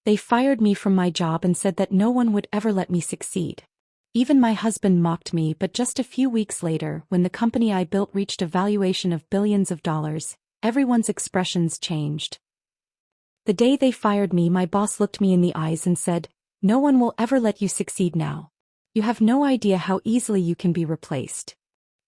They fired me from my job and said that no one would ever let me succeed. Even my husband mocked me, but just a few weeks later, when the company I built reached a valuation of billions of dollars, everyone's expressions changed. The day they fired me, my boss looked me in the eyes and said, "No one will ever let you succeed now. You have no idea how easily you can be replaced."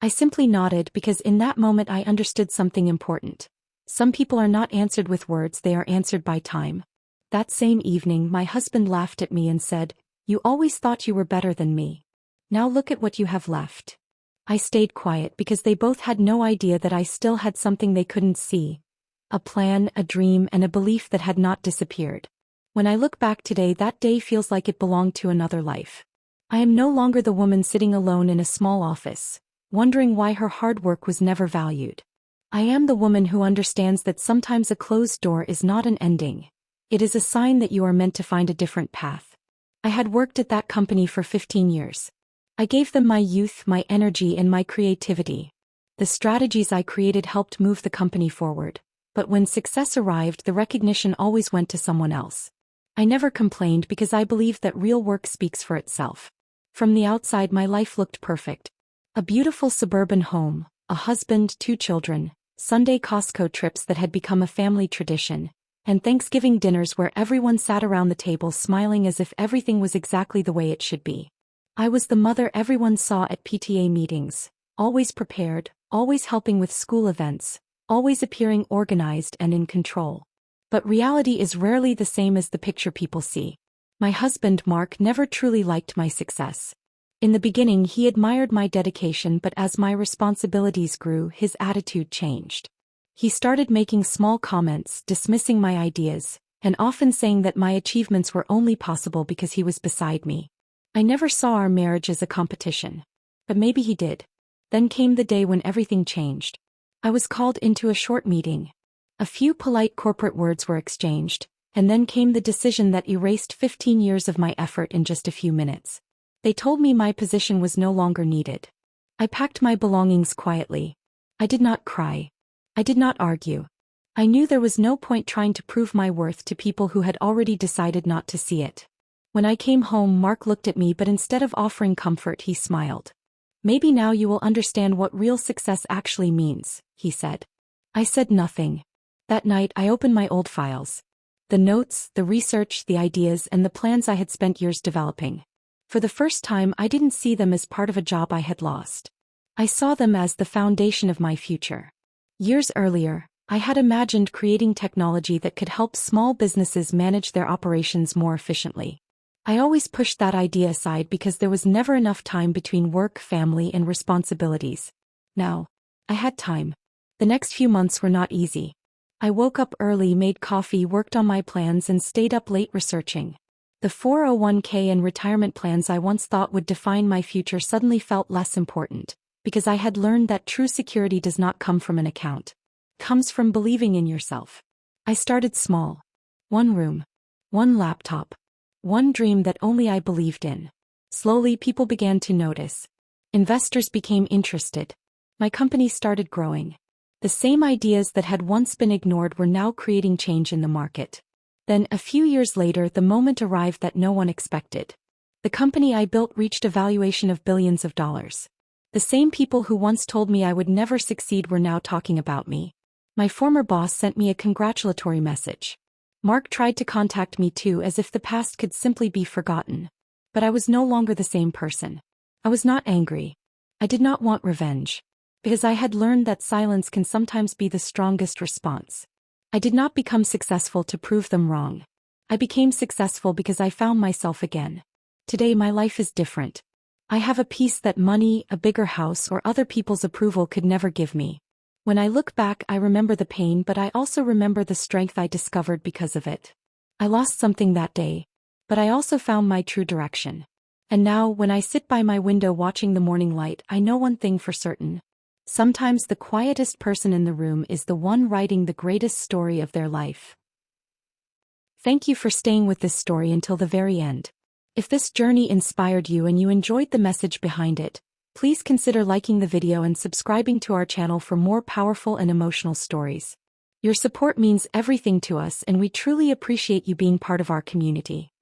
I simply nodded because in that moment I understood something important. Some people are not answered with words, they are answered by time. That same evening, my husband laughed at me and said, "You always thought you were better than me. Now look at what you have left." I stayed quiet because they both had no idea that I still had something they couldn't see. A plan, a dream, and a belief that had not disappeared. When I look back today, that day feels like it belonged to another life. I am no longer the woman sitting alone in a small office, wondering why her hard work was never valued. I am the woman who understands that sometimes a closed door is not an ending. It is a sign that you are meant to find a different path. I had worked at that company for 15 years. I gave them my youth, my energy, and my creativity. The strategies I created helped move the company forward. But when success arrived, the recognition always went to someone else. I never complained because I believed that real work speaks for itself. From the outside, my life looked perfect. A beautiful suburban home, a husband, 2 children, Sunday Costco trips that had become a family tradition, and Thanksgiving dinners where everyone sat around the table smiling as if everything was exactly the way it should be. I was the mother everyone saw at PTA meetings, always prepared, always helping with school events, always appearing organized and in control. But reality is rarely the same as the picture people see. My husband, Mark, never truly liked my success. In the beginning, he admired my dedication, but as my responsibilities grew, his attitude changed. He started making small comments, dismissing my ideas, and often saying that my achievements were only possible because he was beside me. I never saw our marriage as a competition. But maybe he did. Then came the day when everything changed. I was called into a short meeting. A few polite corporate words were exchanged, and then came the decision that erased 15 years of my effort in just a few minutes. They told me my position was no longer needed. I packed my belongings quietly. I did not cry. I did not argue. I knew there was no point trying to prove my worth to people who had already decided not to see it. When I came home, Mark looked at me, but instead of offering comfort, he smiled. "Maybe now you will understand what real success actually means," he said. I said nothing. That night, I opened my old files. The notes, the research, the ideas, and the plans I had spent years developing. For the first time, I didn't see them as part of a job I had lost. I saw them as the foundation of my future. Years earlier, I had imagined creating technology that could help small businesses manage their operations more efficiently. I always pushed that idea aside because there was never enough time between work, family, and responsibilities. Now, I had time. The next few months were not easy. I woke up early, made coffee, worked on my plans, and stayed up late researching. The 401k and retirement plans I once thought would define my future suddenly felt less important, because I had learned that true security does not come from an account. It comes from believing in yourself. I started small. 1 room. 1 laptop. 1 dream that only I believed in. Slowly, people began to notice. Investors became interested. My company started growing. The same ideas that had once been ignored were now creating change in the market. Then, a few years later, the moment arrived that no one expected. The company I built reached a valuation of billions of dollars. The same people who once told me I would never succeed were now talking about me. My former boss sent me a congratulatory message. Mark tried to contact me too, as if the past could simply be forgotten. But I was no longer the same person. I was not angry. I did not want revenge. Because I had learned that silence can sometimes be the strongest response. I did not become successful to prove them wrong. I became successful because I found myself again. Today my life is different. I have a peace that money, a bigger house, or other people's approval could never give me. When I look back, I remember the pain, but I also remember the strength I discovered because of it. I lost something that day, but I also found my true direction. And now, when I sit by my window watching the morning light, I know one thing for certain. Sometimes the quietest person in the room is the one writing the greatest story of their life. Thank you for staying with this story until the very end. If this journey inspired you and you enjoyed the message behind it, please consider liking the video and subscribing to our channel for more powerful and emotional stories. Your support means everything to us and we truly appreciate you being part of our community.